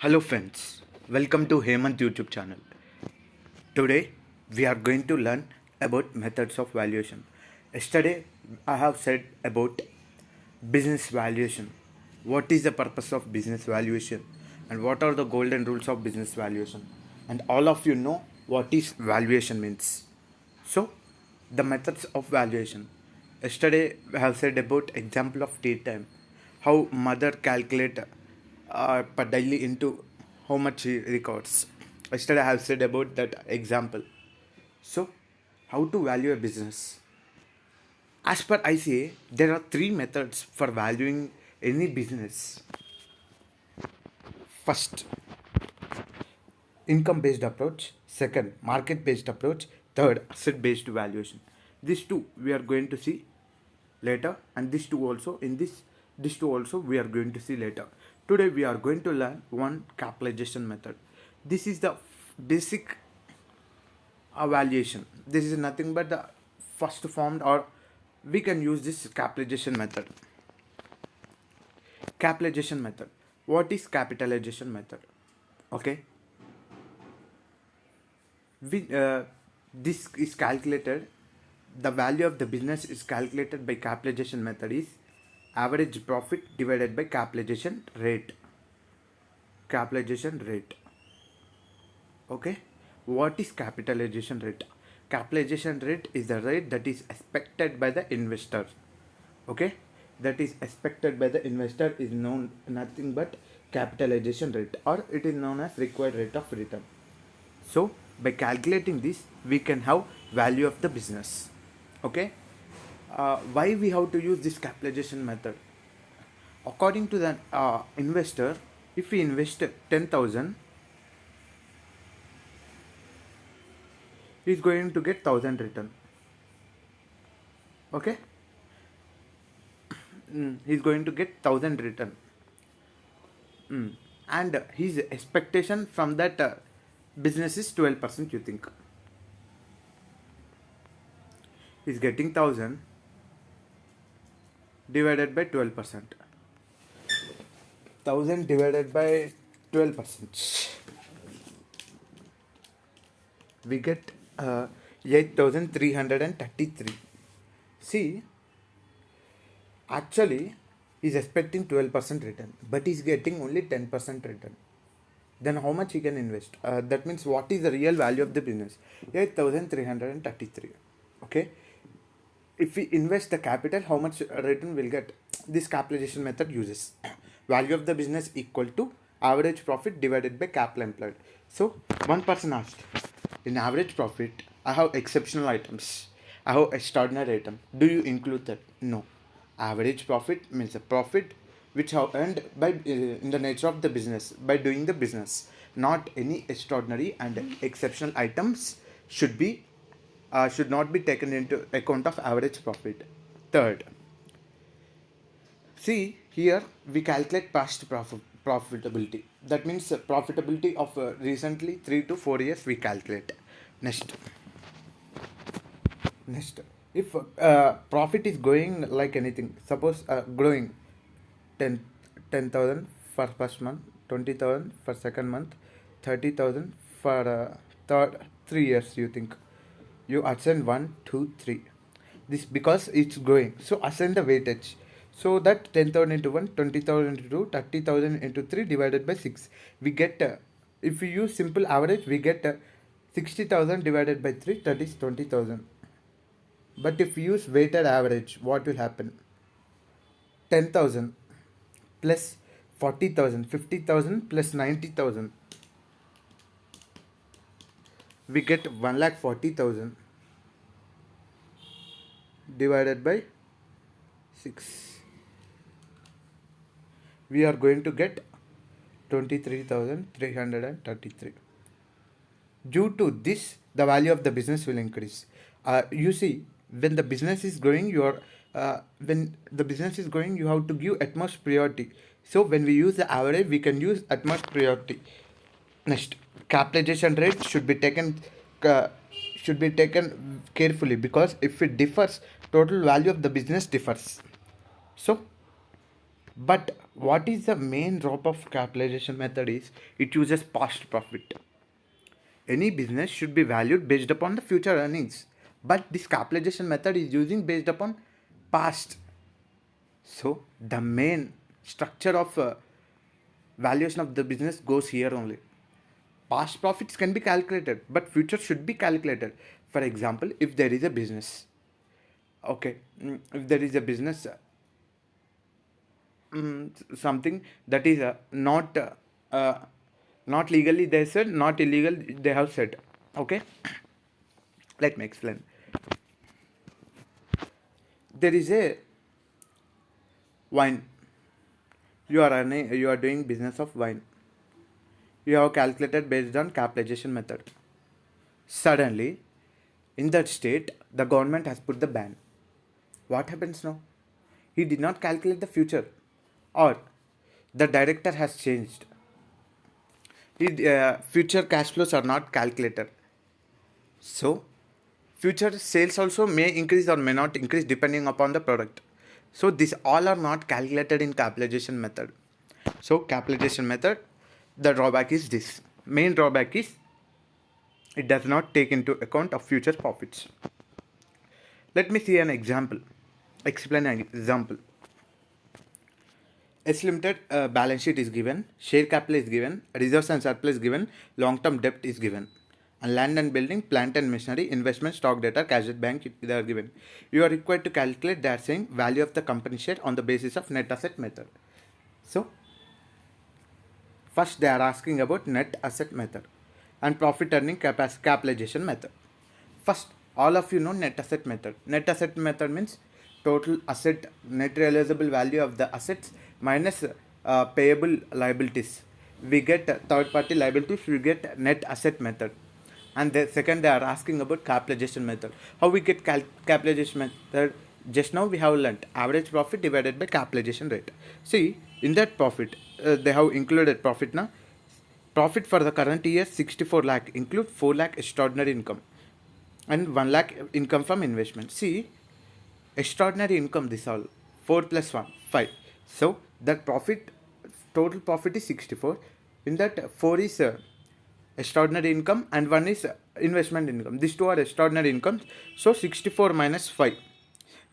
Hello friends, welcome to Hemant YouTube channel. Today we are going to learn about methods of valuation. Yesterday I have said about business valuation. What is the purpose of business valuation and what are the golden rules of business valuation? And all of you know what is valuation means. So the methods of valuation. Yesterday I have said about example of tea time, how mother calculate per daily into how much he records. Yesterday I have said about that example. So how to value a business? As per ICA, there are three methods for valuing any business. First, income based approach. Second, market based approach. Third, asset based valuation. These two we are going to see later, and these two also we are going to see later. Today we are going to learn one capitalization method. This is the basic evaluation. This is nothing but the first formed, or we can use this capitalization method. Capitalization method. What is capitalization method? Okay, this is calculated. The value of the business is calculated by capitalization method is average profit divided by capitalization rate. Capitalization rate. Okay, what is capitalization rate? Capitalization rate is the rate that is expected by the investor. Okay, that is expected by the investor is known nothing but capitalization rate, or it is known as required rate of return. So by calculating this we can have value of the business. Okay, why we have to use this capitalization method? According to the investor, if we invest 10,000, he is going to get 1,000 return. Okay, he is going to get 1,000 return. And his expectation from that business is 12%. You think he is getting 1,000 divided by 12%. 1,000 divided by 12%. We get 8,333. See, actually, he's expecting 12% return, but he's getting only 10% return. Then how much he can invest? That means what is the real value of the business? 8,333. Okay. If we invest the capital, how much return will get? This capitalization method uses value of the business equal to average profit divided by capital employed. So one person asked, in average profit, I have exceptional items, I have extraordinary item. Do you include that? No. Average profit means a profit which have earned by in the nature of the business by doing the business. Not any extraordinary and exceptional items should not be taken into account of average profit. Third, see here we calculate past profitability. That means profitability of recently 3 to 4 years we calculate. Next, if profit is going like anything, suppose growing 10,000 for first month, 20,000 for second month, 30,000 for third 3 years. You think you assign 1, 2, 3. This because it's growing. So assign the weightage. So that 10,000 into 1, 20,000 into 2, 30,000 into 3 divided by 6. We get, if we use simple average, we get 60,000 divided by 3, that is 20,000. But if we use weighted average, what will happen? 10,000 plus 40,000, 50,000 plus 90,000. We get 1,40,000 divided by 6. We are going to get 23,333. Due to this, the value of the business will increase. You see, when the business is growing, you have to give utmost priority. So when we use the average, we can use utmost priority. Next, capitalization rate should be taken carefully, because if it differs, total value of the business differs. So, but what is the main drop of capitalization method is it uses past profit. Any business should be valued based upon the future earnings, but this capitalization method is using based upon past. So the main structure of valuation of the business goes here only. Past profits can be calculated, but future should be calculated. For example, if there is a business, okay, if there is a business, something that is uh, not legally they said, not illegal they have said. Okay, let me explain. There is a wine. You are doing business of wine. You have calculated based on capitalization method. Suddenly, in that state, the government has put the ban. What happens now? He did not calculate the future, or the director has changed. Future cash flows are not calculated. So, future sales also may increase or may not increase depending upon the product. So, these all are not calculated in capitalization method. So, capitalization method, the drawback is this. Main drawback is it does not take into account of future profits. Let me see an example. Explain an example. S Limited balance sheet is given, share capital is given, reserves and surplus given, long-term debt is given, and land and building, plant and machinery, investment, stock data, cash at bank, they are given. You are required to calculate, they are saying, value of the company share on the basis of net asset method. So, first they are asking about net asset method and profit earning capitalization method. First, all of you know net asset method. Net asset method means total asset, net realizable value of the assets minus payable liabilities. We get third party liabilities, we get net asset method. And the second, they are asking about capitalization method. How we get capitalization method? Just now we have learnt average profit divided by capitalization rate. See, in that profit, they have included profit now. Profit for the current year 64 lakh include 4 lakh extraordinary income and 1 lakh income from investment. See, extraordinary income, this all 4 plus 1 5. So that profit, total profit is 64. In that 4 is extraordinary income and 1 is investment income. These two are extraordinary incomes. So 64 minus 5,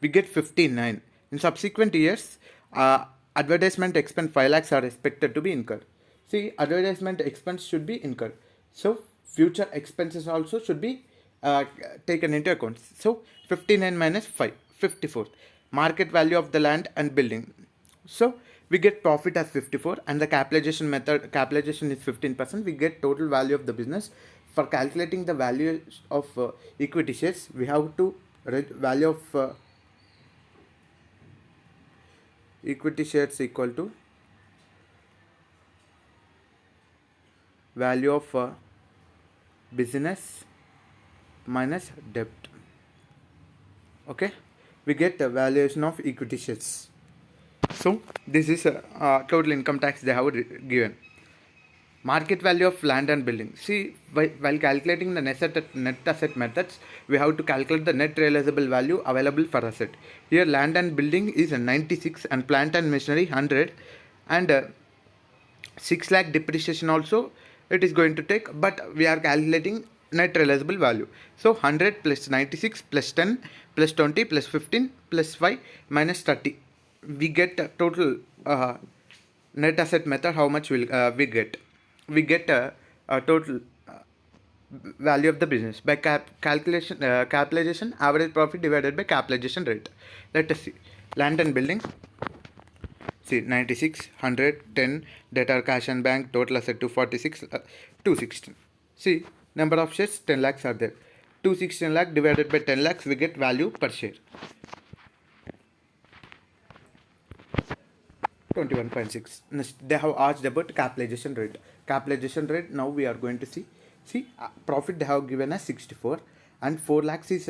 we get 59. In subsequent years, advertisement expense 5 lakhs are expected to be incurred. See, advertisement expense should be incurred. So future expenses also should be taken into account. So 59 minus 5, 54. Market value of the land and building. So we get profit as 54 and the capitalization method, capitalization is 15%. We get total value of the business. For calculating the value of equity shares, we have to value of equity shares equal to value of business minus debt. Okay, we get the valuation of equity shares. So this is total income tax they have given. Market value of land and building. See, while calculating the net asset methods, we have to calculate the net realizable value available for asset. Here land and building is 96 and plant and machinery 100 and 6 lakh depreciation also it is going to take, but we are calculating net realizable value. So 100 plus 96 plus 10 plus 20 plus 15 plus 5 minus 30. We get total net asset method. How much will we get? We get a total value of the business by capitalization average profit divided by capitalization rate. Let us see. Land and building. See, 96, 100, 10, debtor, cash and bank, total asset 246, 216. See, number of shares 10 lakhs are there. 216 lakh divided by 10 lakhs, we get value per share. 21.6. They have asked about capitalization rate. Capitalization rate, now we are going to see. See, profit they have given as 64 and 4 lakhs is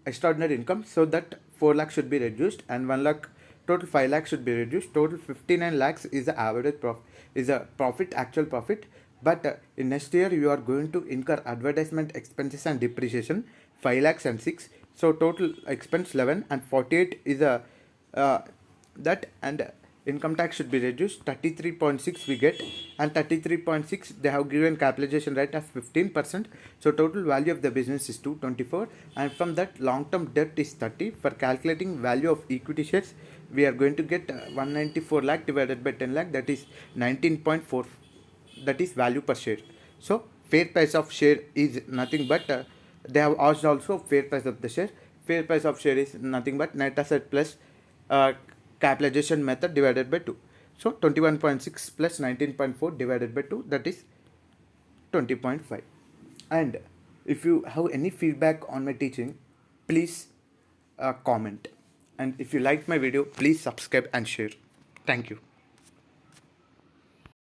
extraordinary income. So that 4 lakhs should be reduced and 1 lakh, total 5 lakhs should be reduced. Total 59 lakhs is the average profit, is a profit, actual profit. But in next year, you are going to incur advertisement expenses and depreciation 5 lakhs and 6. So total expense 11 and 48 is a that, and income tax should be reduced. 33.6 we get, and 33.6 they have given capitalization rate of 15%. So total value of the business is 224, and from that long term debt is 30. For calculating value of equity shares, we are going to get 194 lakh divided by 10 lakh, that is 19.4, that is value per share. So fair price of share is nothing but they have asked also fair price of the share. Fair price of share is nothing but net asset plus uh, capitalization method divided by 2. So 21.6 plus 19.4 divided by 2, that is 20.5. And if you have any feedback on my teaching, please comment. And if you like my video, please subscribe and share. Thank you.